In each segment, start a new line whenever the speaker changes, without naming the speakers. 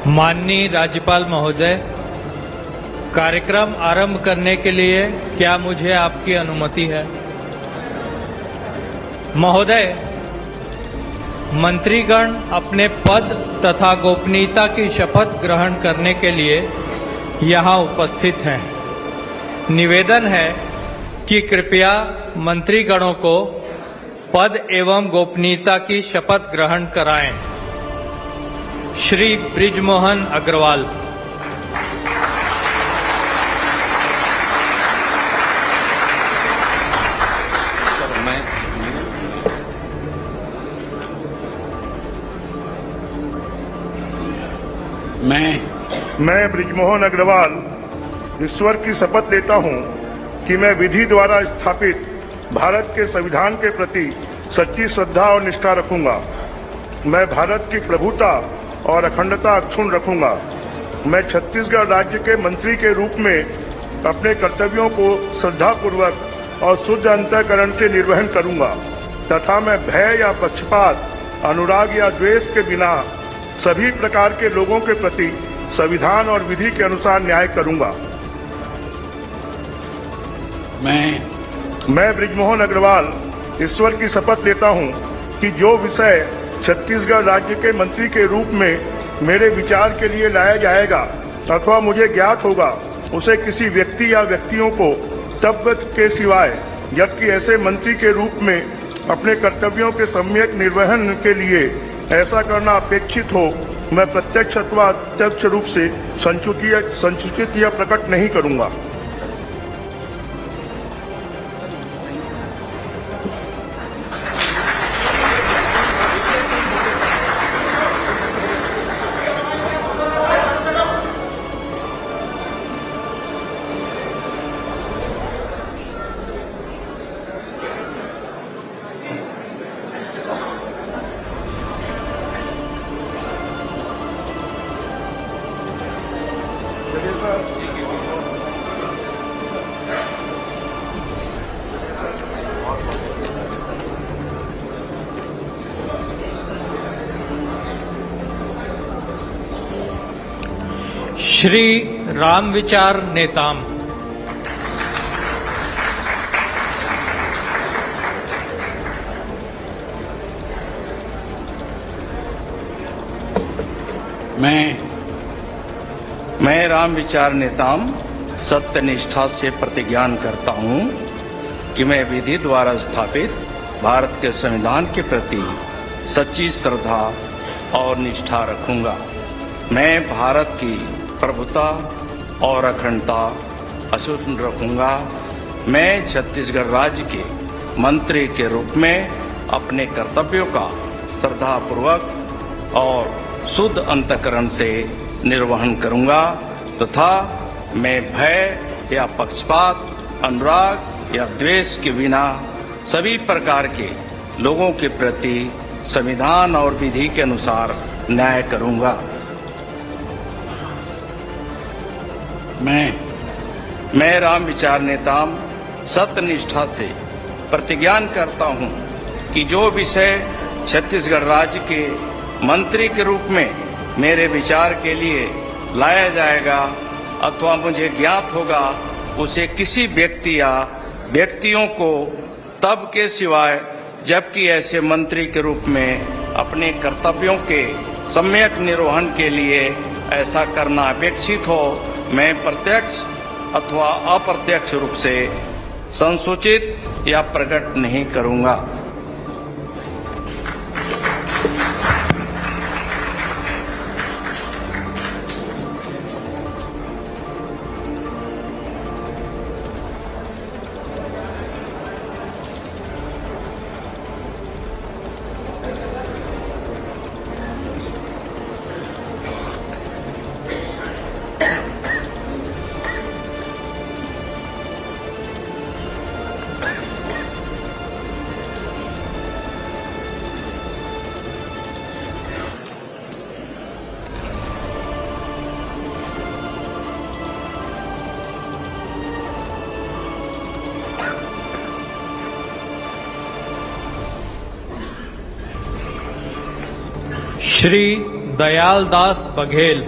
माननीय राज्यपाल महोदय, कार्यक्रम आरंभ करने के लिए क्या मुझे आपकी अनुमति है? महोदय, मंत्रीगण अपने पद तथा गोपनीयता की शपथ ग्रहण करने के लिए यहाँ उपस्थित हैं। निवेदन है कि कृपया मंत्रीगणों को पद एवं गोपनीयता की शपथ ग्रहण कराएं। श्री बृजमोहन अग्रवाल।
मैं बृजमोहन अग्रवाल ईश्वर की शपथ लेता हूं कि मैं विधि द्वारा स्थापित भारत के संविधान के प्रति सच्ची श्रद्धा और निष्ठा रखूंगा। मैं भारत की प्रभुता और अखंडता अक्षुण्ण रखूंगा। मैं छत्तीसगढ़ राज्य के मंत्री के रूप में अपने कर्तव्यों को श्रद्धापूर्वक और शुद्ध अंतःकरण से निर्वहन करूंगा तथा मैं भय या पक्षपात, अनुराग या द्वेष के बिना सभी प्रकार के लोगों के प्रति संविधान और विधि के अनुसार न्याय करूंगा। मैं बृजमोहन अग्रवाल ईश्वर की शपथ लेता हूं कि जो विषय छत्तीसगढ़ राज्य के मंत्री के रूप में मेरे विचार के लिए लाया जाएगा अथवा मुझे ज्ञात होगा, उसे किसी व्यक्ति या व्यक्तियों को तब के सिवाय जबकि ऐसे मंत्री के रूप में अपने कर्तव्यों के सम्यक निर्वहन के लिए ऐसा करना अपेक्षित हो, मैं प्रत्यक्ष अथवा अप्रत्यक्ष रूप से संसूचित या प्रकट नहीं करूंगा।
श्री रामविचार नेताम।
मैं रामविचार नेताम सत्य निष्ठा से प्रतिज्ञान करता हूं कि मैं विधि द्वारा स्थापित भारत के संविधान के प्रति सच्ची श्रद्धा और निष्ठा रखूंगा। मैं भारत की प्रभुता और अखंडता अक्षुण्ण रखूंगा। मैं छत्तीसगढ़ राज्य के मंत्री के रूप में अपने कर्तव्यों का श्रद्धापूर्वक और शुद्ध अंतःकरण से निर्वहन करूंगा तथा मैं भय या पक्षपात, अनुराग या द्वेष के बिना सभी प्रकार के लोगों के प्रति संविधान और विधि के अनुसार न्याय करूंगा। मैं रामविचार नेताम सत्य निष्ठा से प्रतिज्ञान करता हूं कि जो विषय छत्तीसगढ़ राज्य के मंत्री के रूप में मेरे विचार के लिए लाया जाएगा अथवा मुझे ज्ञात होगा, उसे किसी व्यक्ति या व्यक्तियों को तब के सिवाय जबकि ऐसे मंत्री के रूप में अपने कर्तव्यों के सम्यक निर्वहन के लिए ऐसा करना अपेक्षित हो, मैं प्रत्यक्ष अथवा अप्रत्यक्ष रूप से संसूचित या प्रकट नहीं करूंगा।
श्री दयाल दास बघेल।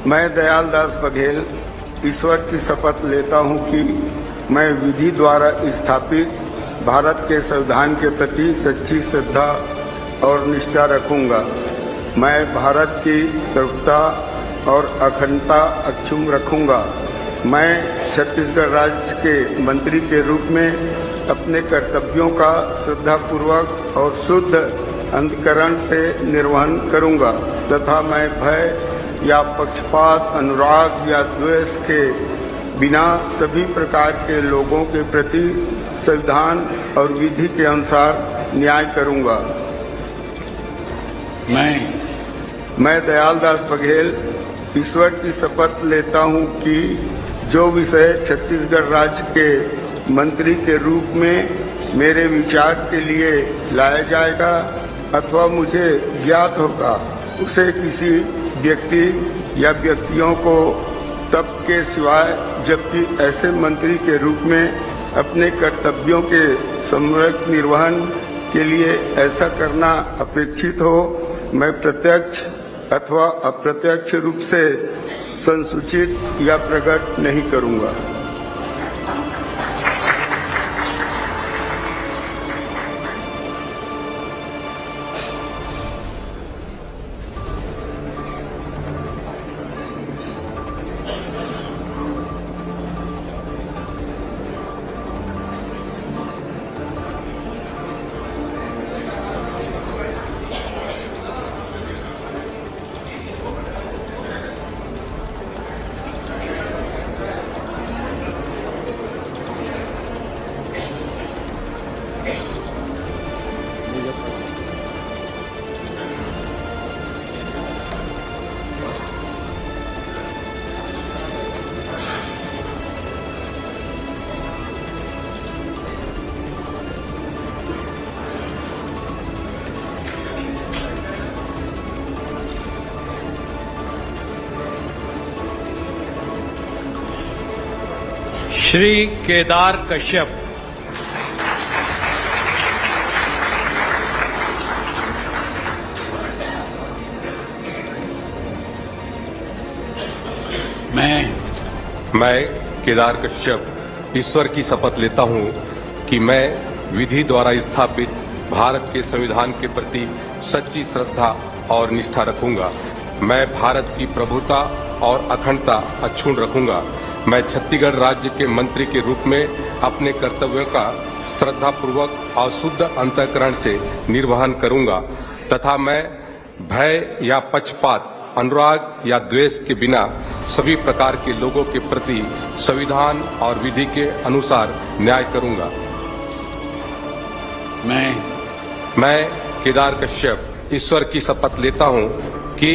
मैं दयाल दास बघेल ईश्वर की शपथ लेता हूं कि मैं विधि द्वारा स्थापित भारत के संविधान के प्रति सच्ची श्रद्धा और निष्ठा रखूंगा। मैं भारत की प्रभुता और अखंडता अक्षुण्ण रखूंगा। मैं छत्तीसगढ़ राज्य के मंत्री के रूप में अपने कर्तव्यों का श्रद्धापूर्वक और शुद्ध अंतःकरण से निर्वहन करूंगा तथा मैं भय या पक्षपात, अनुराग या द्वेष के बिना सभी प्रकार के लोगों के प्रति संविधान और विधि के अनुसार न्याय करूंगा। मैं दयाल दास बघेल ईश्वर की शपथ लेता हूं कि जो विषय छत्तीसगढ़ राज्य के मंत्री के रूप में मेरे विचार के लिए लाया जाएगा अथवा मुझे ज्ञात होगा, उसे किसी व्यक्ति या व्यक्तियों को तब के सिवाय जबकि ऐसे मंत्री के रूप में अपने कर्तव्यों के सम्यक निर्वहन के लिए ऐसा करना अपेक्षित हो, मैं प्रत्यक्ष अथवा अप्रत्यक्ष रूप से संसूचित या प्रकट नहीं करूंगा।
श्री केदार कश्यप।
मैं केदार कश्यप ईश्वर की शपथ लेता हूं कि मैं विधि द्वारा स्थापित भारत के संविधान के प्रति सच्ची श्रद्धा और निष्ठा रखूंगा। मैं भारत की प्रभुता और अखंडता अक्षुण्ण रखूंगा। मैं छत्तीसगढ़ राज्य के मंत्री के रूप में अपने कर्तव्यों का श्रद्धापूर्वक और शुद्ध अंतःकरण से निर्वहन करूंगा तथा मैं भय या पक्षपात, अनुराग या द्वेष के बिना सभी प्रकार के लोगों के प्रति संविधान और विधि के अनुसार न्याय करूंगा। मैं केदार कश्यप ईश्वर की शपथ लेता हूं कि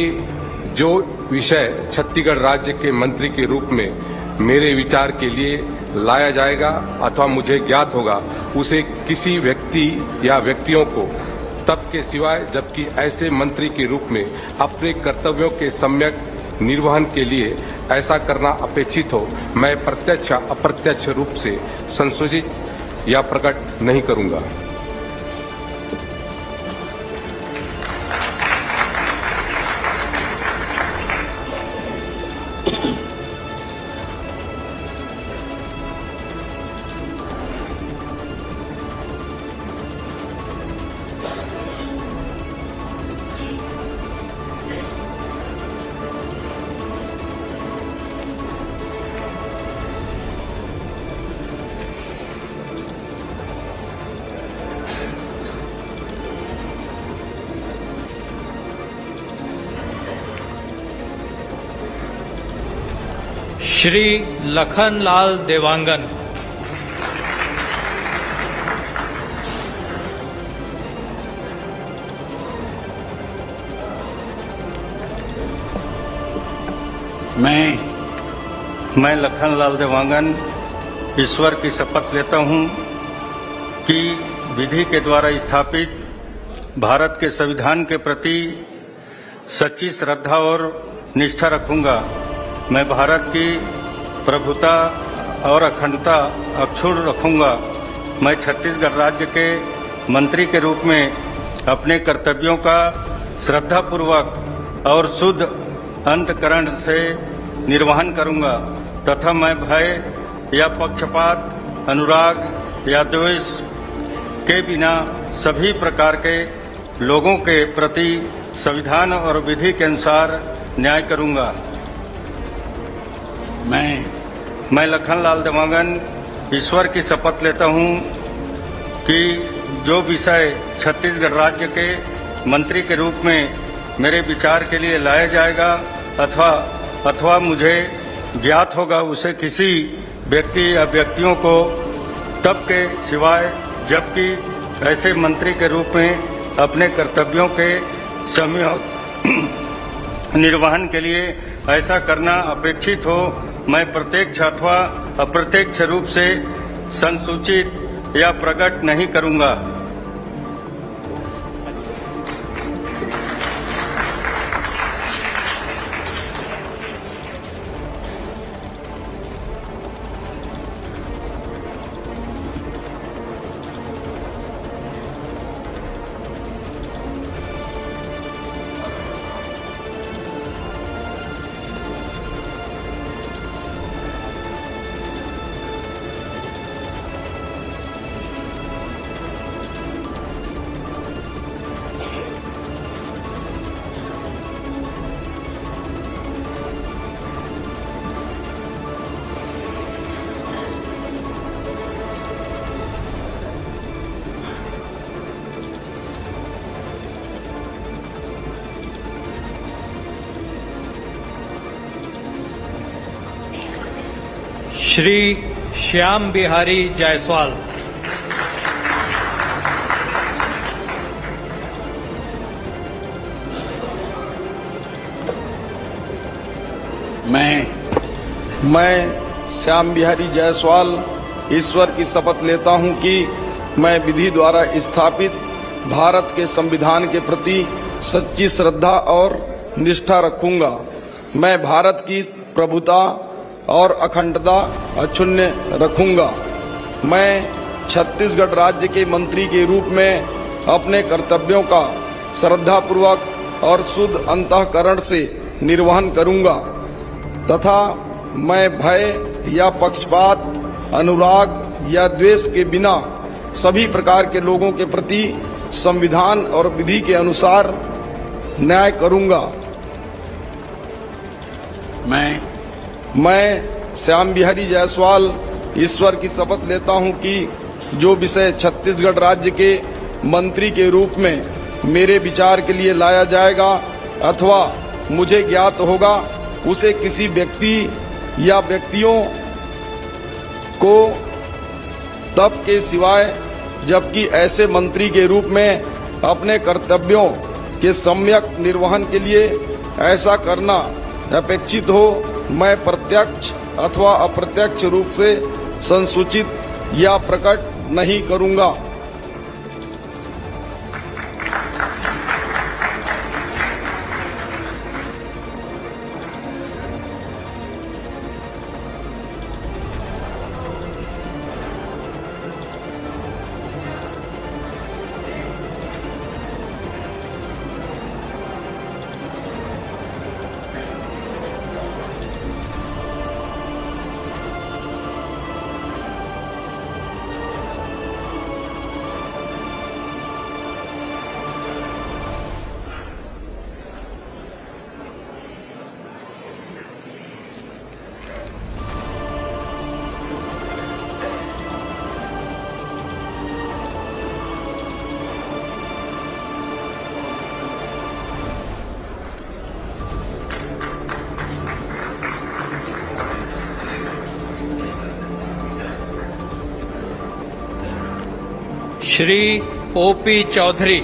जो विषय छत्तीसगढ़ राज्य के मंत्री के रूप में मेरे विचार के लिए लाया जाएगा अथवा मुझे ज्ञात होगा, उसे किसी व्यक्ति या व्यक्तियों को तब के सिवाय जबकि ऐसे मंत्री के रूप में अपने कर्तव्यों के सम्यक निर्वहन के लिए ऐसा करना अपेक्षित हो, मैं प्रत्यक्ष या अप्रत्यक्ष रूप से संसूचित या प्रकट नहीं करूंगा।
श्री लखनलाल देवांगन।
मैं लखनलाल देवांगन ईश्वर की शपथ लेता हूं कि विधि के द्वारा स्थापित भारत के संविधान के प्रति सच्ची श्रद्धा और निष्ठा रखूंगा मैं भारत की प्रभुता और अखंडता अक्षुण्ण रखूंगा। मैं छत्तीसगढ़ राज्य के मंत्री के रूप में अपने कर्तव्यों का श्रद्धापूर्वक और शुद्ध अंतःकरण से निर्वहन करूंगा तथा मैं भय या पक्षपात, अनुराग या द्वेष के बिना सभी प्रकार के लोगों के प्रति संविधान और विधि के अनुसार न्याय करूंगा। मैं लखनलाल देवांगन ईश्वर की शपथ लेता हूं कि जो विषय छत्तीसगढ़ राज्य के मंत्री के रूप में मेरे विचार के लिए लाया जाएगा अथवा मुझे ज्ञात होगा उसे किसी व्यक्ति या व्यक्तियों को तब के सिवाय जबकि ऐसे मंत्री के रूप में अपने कर्तव्यों के सम्यक निर्वहन के लिए ऐसा करना अपेक्षित हो, मैं प्रत्यक्ष अथवा अप्रत्यक्ष रूप से संसूचित या प्रकट नहीं करूंगा।
श्री श्याम बिहारी जायसवाल।
मैं श्याम बिहारी जायसवाल ईश्वर की शपथ लेता हूं कि मैं विधि द्वारा स्थापित भारत के संविधान के प्रति सच्ची श्रद्धा और निष्ठा रखूंगा। मैं भारत की प्रभुता और अखंडता अक्षुण्ण रखूंगा। मैं छत्तीसगढ़ राज्य के मंत्री के रूप में अपने कर्तव्यों का श्रद्धापूर्वक और शुद्ध अंतःकरण से निर्वहन करूंगा तथा मैं भय या पक्षपात, अनुराग या द्वेष के बिना सभी प्रकार के लोगों के प्रति संविधान और विधि के अनुसार न्याय करूंगा। मैं श्याम बिहारी जायसवाल ईश्वर की शपथ लेता हूं कि जो विषय छत्तीसगढ़ राज्य के मंत्री के रूप में मेरे विचार के लिए लाया जाएगा अथवा मुझे ज्ञात होगा उसे किसी व्यक्ति या व्यक्तियों को तब के सिवाय जबकि ऐसे मंत्री के रूप में अपने कर्तव्यों के सम्यक निर्वहन के लिए ऐसा करना अपेक्षित हो, मैं प्रत्यक्ष अथवा अप्रत्यक्ष रूप से संसूचित या प्रकट नहीं करूंगा।
श्री ओपी चौधरी।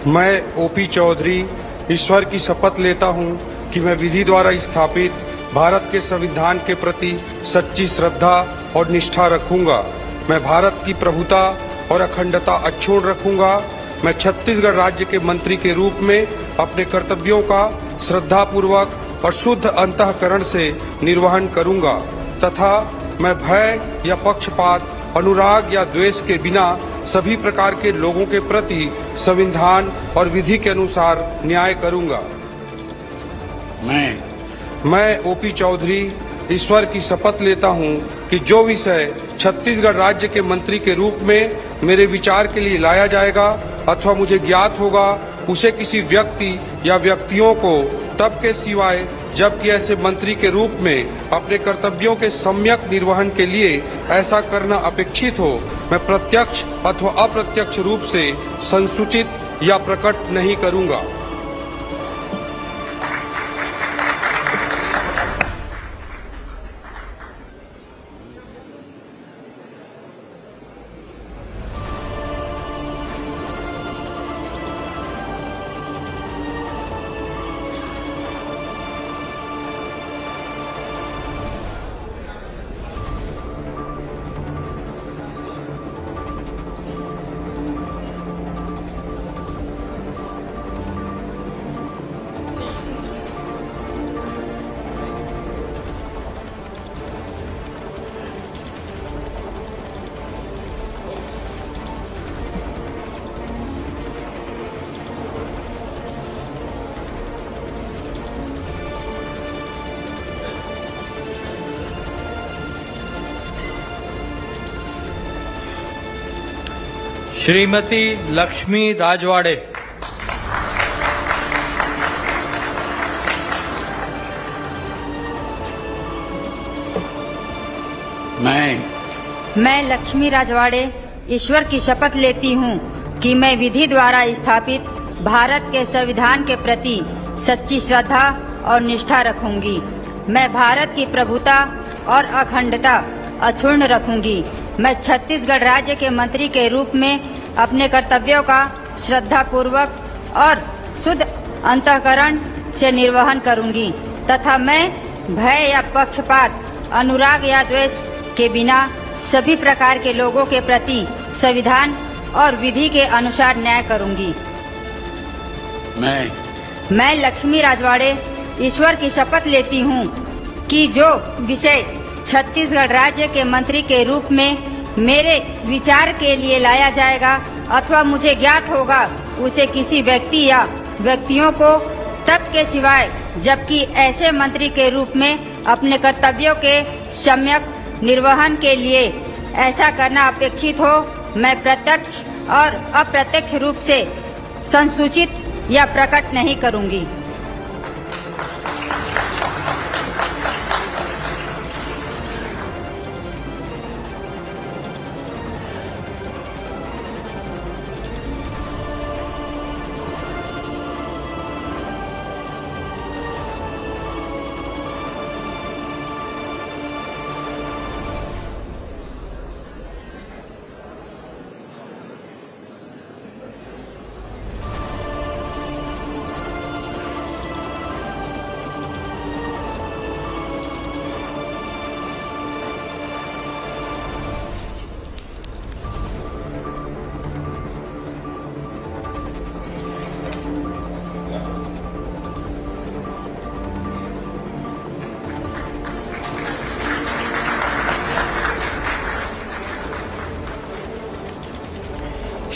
मैं ओपी चौधरी ईश्वर की शपथ लेता हूं कि मैं विधि द्वारा स्थापित भारत के संविधान के प्रति सच्ची श्रद्धा और निष्ठा रखूंगा। मैं भारत की प्रभुता और अखंडता अक्षुण्ण रखूंगा। मैं छत्तीसगढ़ राज्य के मंत्री के रूप में अपने कर्तव्यों का श्रद्धापूर्वक और शुद्ध अंतःकरण से निर्वहन करूंगा तथा मैं भय या पक्षपात, अनुराग या द्वेष के बिना सभी प्रकार के लोगों के प्रति संविधान और विधि के अनुसार न्याय करूंगा। मैं ओपी चौधरी ईश्वर की शपथ लेता हूं कि जो विषय छत्तीसगढ़ राज्य के मंत्री के रूप में मेरे विचार के लिए लाया जाएगा अथवा मुझे ज्ञात होगा, उसे किसी व्यक्ति या व्यक्तियों को तब के सिवाय जबकि ऐसे मंत्री के रूप में अपने कर्तव्यों के सम्यक निर्वहन के लिए ऐसा करना अपेक्षित हो, मैं प्रत्यक्ष अथवा अप्रत्यक्ष रूप से संसूचित या प्रकट नहीं करूंगा।
श्रीमती लक्ष्मी राजवाड़े।
मैं लक्ष्मी राजवाड़े ईश्वर की शपथ लेती हूँ कि मैं विधि द्वारा स्थापित भारत के संविधान के प्रति सच्ची श्रद्धा और निष्ठा रखूंगी। मैं भारत की प्रभुता और अखंडता अक्षुण्ण रखूंगी। मैं छत्तीसगढ़ राज्य के मंत्री के रूप में अपने कर्तव्यों का श्रद्धापूर्वक और शुद्ध अंतःकरण से निर्वहन करूंगी तथा मैं भय या पक्षपात, अनुराग या द्वेष के बिना सभी प्रकार के लोगों के प्रति संविधान और विधि के अनुसार न्याय करूंगी। मैं लक्ष्मी राजवाड़े ईश्वर की शपथ लेती हूँ कि जो विषय छत्तीसगढ़ राज्य के मंत्री के रूप में मेरे विचार के लिए लाया जाएगा अथवा मुझे ज्ञात होगा, उसे किसी व्यक्ति या व्यक्तियों को तब के सिवाय जबकि ऐसे मंत्री के रूप में अपने कर्तव्यों के सम्यक निर्वहन के लिए ऐसा करना अपेक्षित हो, मैं प्रत्यक्ष और अप्रत्यक्ष रूप से संसूचित या प्रकट नहीं करूंगी।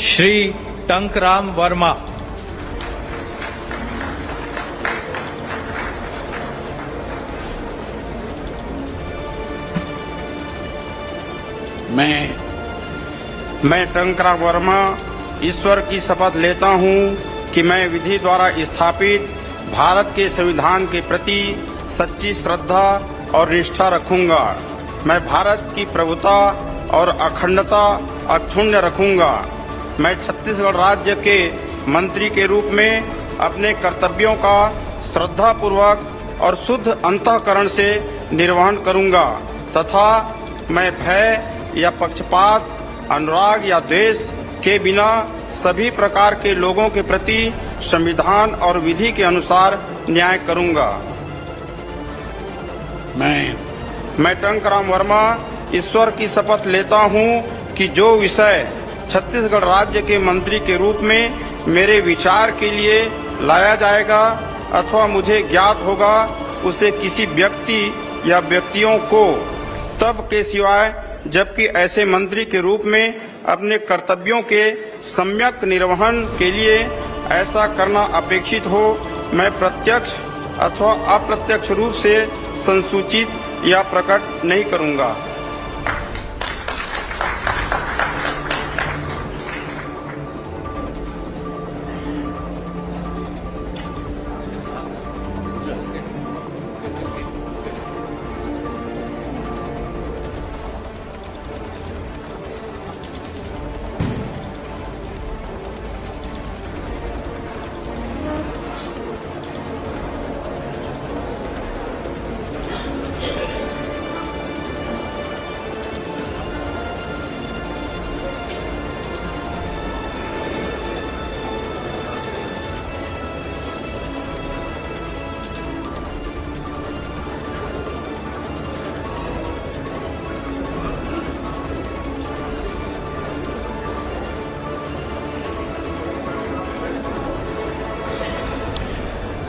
श्री टंकराम वर्मा।
मैं टंकराम वर्मा ईश्वर की शपथ लेता हूँ कि मैं विधि द्वारा स्थापित भारत के संविधान के प्रति सच्ची श्रद्धा और निष्ठा रखूंगा। मैं भारत की प्रभुता और अखंडता अक्षुण्ण रखूंगा। मैं छत्तीसगढ़ राज्य के मंत्री के रूप में अपने कर्तव्यों का श्रद्धापूर्वक और शुद्ध अंतःकरण से निर्वहन करूंगा तथा मैं भय या पक्षपात, अनुराग या द्वेष के बिना सभी प्रकार के लोगों के प्रति संविधान और विधि के अनुसार न्याय करूंगा। मैं टंकराम वर्मा ईश्वर की शपथ लेता हूँ
कि जो विषय छत्तीसगढ़ राज्य के मंत्री के रूप में मेरे विचार के लिए लाया जाएगा अथवा मुझे ज्ञात होगा उसे किसी व्यक्ति या व्यक्तियों को तब के सिवाय जबकि ऐसे मंत्री के रूप में अपने कर्तव्यों के सम्यक निर्वहन के लिए ऐसा करना अपेक्षित हो मैं प्रत्यक्ष अथवा अप्रत्यक्ष रूप से संसूचित या प्रकट नहीं करूंगा।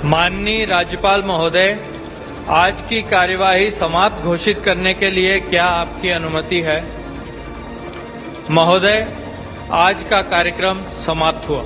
माननीय राज्यपाल महोदय, आज की कार्यवाही समाप्त घोषित करने के लिए क्या आपकी अनुमति है? महोदय, आज का कार्यक्रम समाप्त हुआ।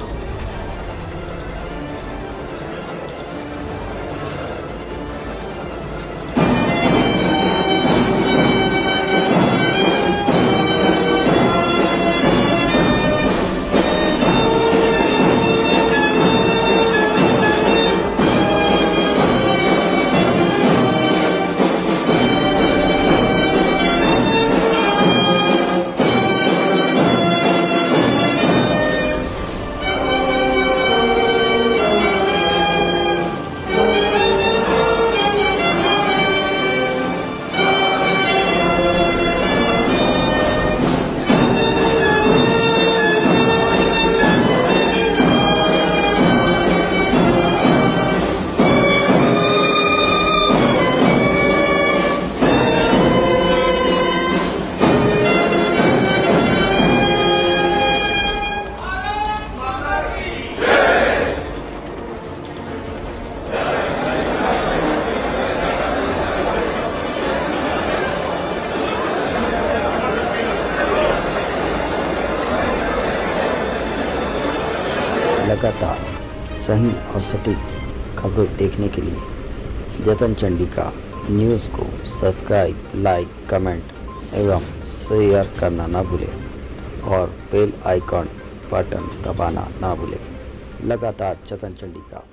लगातार सही और सटीक खबरें देखने के लिए जतन चंडिका न्यूज़ को सब्सक्राइब, लाइक, कमेंट एवं शेयर करना ना भूलें और बेल आइकॉन बटन दबाना ना भूलें। लगातार जतन चंडिका।